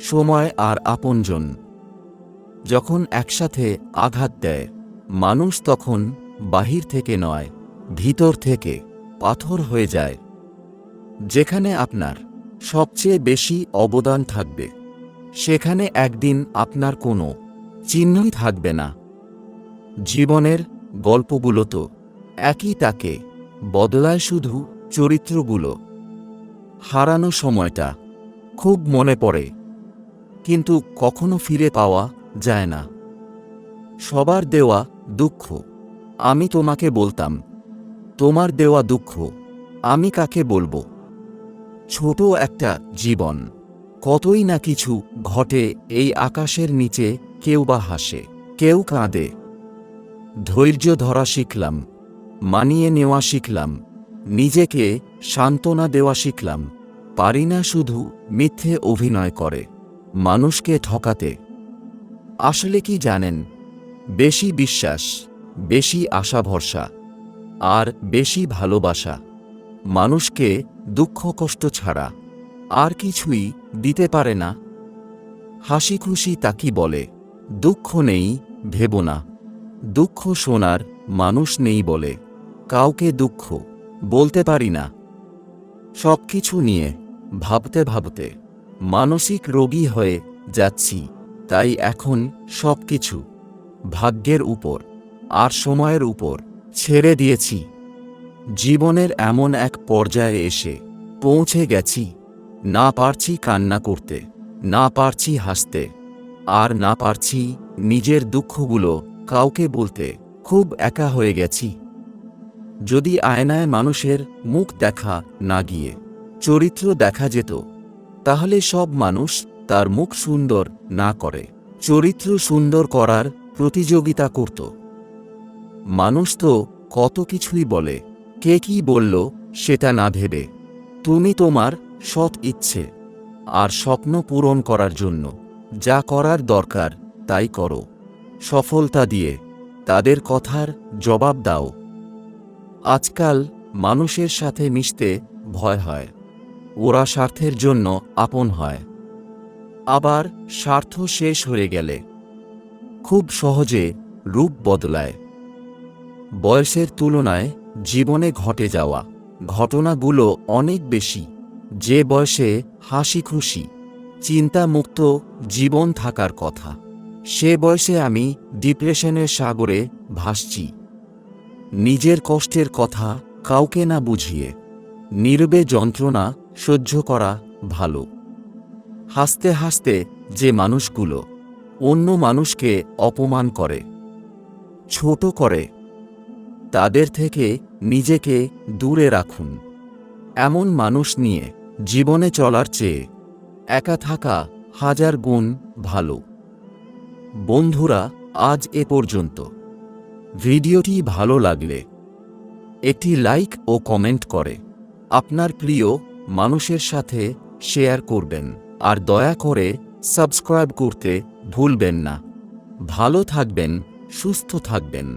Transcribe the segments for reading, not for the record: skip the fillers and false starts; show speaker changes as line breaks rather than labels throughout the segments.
সময় আর আপনজন যখন একসাথে আঘাত দেয়, মানুষ তখন বাহির থেকে নয়, ভিতর থেকে পাথর হয়ে যায়। যেখানে আপনার সবচেয়ে বেশি অবদান থাকবে, সেখানে একদিন আপনার কোনো চিহ্নই থাকবে না। জীবনের গল্পগুলো তো একই, তাকে বদলায় শুধু চরিত্রগুলো। হারানো সময়টা খুব মনে পড়ে, কিন্তু কখনো ফিরে পাওয়া যায় না। সবার দেওয়া দুঃখ আমি তোমাকে বলতাম, তোমার দেওয়া দুঃখ আমি কাকে বলবো। ছোট একটা জীবন, কতই না কিছু ঘটে এই আকাশের নিচে। কেউ বা হাসে, কেউ কাঁদে। ধৈর্য ধরা শিখলাম, মানিয়ে নেওয়া শিখলাম, নিজেকে সান্ত্বনা দেওয়া শিখলাম। পারি না শুধু মিথ্যে অভিনয় করে মানুষকে ঠকাতে। আসলে কি জানেন, বেশি বিশ্বাস, বেশি আশা ভরসা আর বেশি ভালোবাসা মানুষকে দুঃখ কষ্ট ছাড়া আর কিছুই দিতে পারে না। হাসি খুশি তাকি বলে, দুঃখ নেই ভেবো না। দুঃখ শোনার মানুষ নেই বলে কাউকে দুঃখ বলতে পারি না। সবকিছু নিয়ে ভাবতে ভাবতে মানসিক রোগী হয়ে যাচ্ছি। তাই এখন সবকিছু ভাগ্যের উপর আর সময়ের উপর ছেড়ে দিয়েছি। জীবনের এমন এক পর্যায়ে এসে পৌঁছে গেছি, না পারছি কান্না করতে, না পারছি হাসতে, আর না পারছি নিজের দুঃখগুলো কাউকে বলতে। খুব একা হয়ে গেছি। যদি আয়নায় মানুষের মুখ দেখা না গিয়ে চরিত্র দেখা যেত, তাহলে সব মানুষ তার মুখ সুন্দর না করে চরিত্র সুন্দর করার প্রতিযোগিতা করত। মানুষ তো কত কিছুই বলে, কে কি বলল সেটা না ভেবে তুমি তোমার সৎ ইচ্ছে আর স্বপ্ন পূরণ করার জন্য যা করার দরকার তাই করো। সফলতা দিয়ে তাদের কথার জবাব দাও। আজকাল মানুষের সাথে মিশতে ভয় হয়, ওরা স্বার্থের জন্য আপন হয়। আবার স্বার্থ শেষ হয়ে গেলে খুব সহজে রূপ বদলায়। বয়সের তুলনায় জীবনে ঘটে যাওয়া ঘটনাগুলো অনেক বেশি। যে বয়সে হাসি খুশি চিন্তামুক্ত জীবন থাকার কথা, সে বয়সে আমি ডিপ্রেশনের সাগরে ভাসছি। নিজের কষ্টের কথা কাউকে না বুঝিয়ে নীরবে যন্ত্রণা সহ্য করা ভালো। হাসতে হাসতে যে মানুষগুলো অন্য মানুষকে অপমান করে, ছোট করে, তাদের থেকে নিজেকে দূরে রাখুন। এমন মানুষ নিয়ে জীবনে চলার চেয়ে একা থাকা হাজার গুণ ভালো। বন্ধুরা, আজ এ পর্যন্ত। ভিডিওটি ভালো লাগলে একটি লাইক ও কমেন্ট করে আপনার প্রিয় মানুষের সাথে শেয়ার করবেন, আর দয়া করে সাবস্ক্রাইব করতে ভুলবেন না। ভালো থাকবেন, সুস্থ থাকবেন।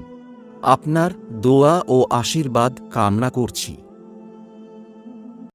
আপনার দোয়া ও আশীর্বাদ কামনা করছি।